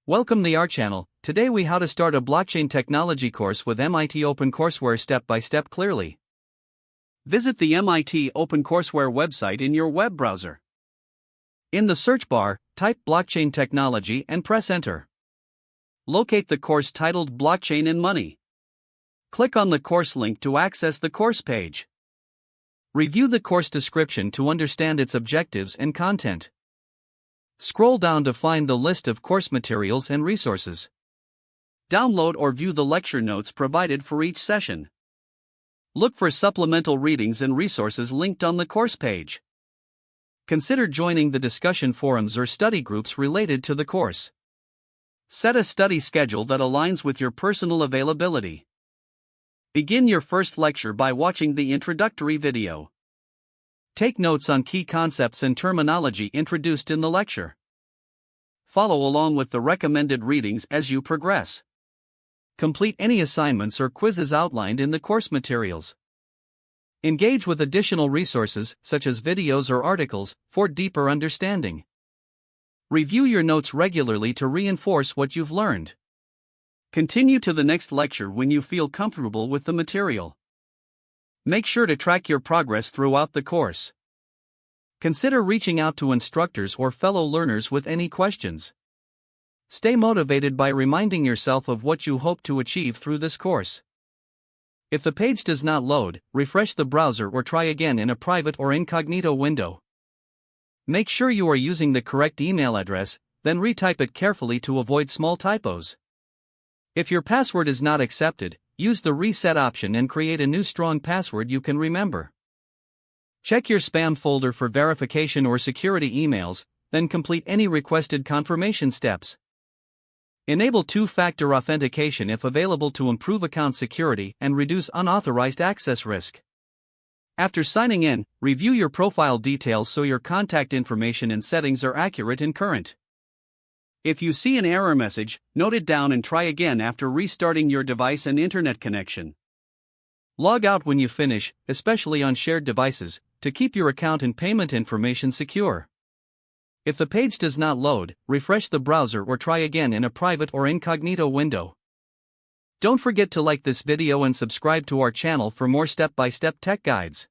Welcome to our channel. Today we how to start a blockchain technology course with MIT OpenCourseWare step by step clearly. Visit the MIT OpenCourseWare website in your web browser. In the search bar, type blockchain technology and press enter. Locate the course titled Blockchain and Money. Click on the course link to access the course page. Review the course description to understand its objectives and content. Scroll down to find the list of course materials and resources. Download or view the lecture notes provided for each session. Look for supplemental readings and resources linked on the course page. Consider joining the discussion forums or study groups related to the course. Set a study schedule that aligns with your personal availability. Begin your first lecture by watching the introductory video. Take notes on key concepts and terminology introduced in the lecture. Follow along with the recommended readings as you progress. Complete any assignments or quizzes outlined in the course materials. Engage with additional resources, such as videos or articles, for deeper understanding. Review your notes regularly to reinforce what you've learned. Continue to the next lecture when you feel comfortable with the material. Make sure to track your progress throughout the course. Consider reaching out to instructors or fellow learners with any questions. Stay motivated by reminding yourself of what you hope to achieve through this course. If the page does not load, refresh the browser or try again in a private or incognito window. Make sure you are using the correct email address, then retype it carefully to avoid small typos. If your password is not accepted, use the reset option and create a new strong password you can remember. Check your spam folder for verification or security emails, then complete any requested confirmation steps. Enable two-factor authentication if available to improve account security and reduce unauthorized access risk. After signing in, review your profile details so your contact information and settings are accurate and current. If you see an error message, note it down and try again after restarting your device and internet connection. Log out when you finish, especially on shared devices, to keep your account and payment information secure. If the page does not load, refresh the browser or try again in a private or incognito window. Don't forget to like this video and subscribe to our channel for more step-by-step tech guides.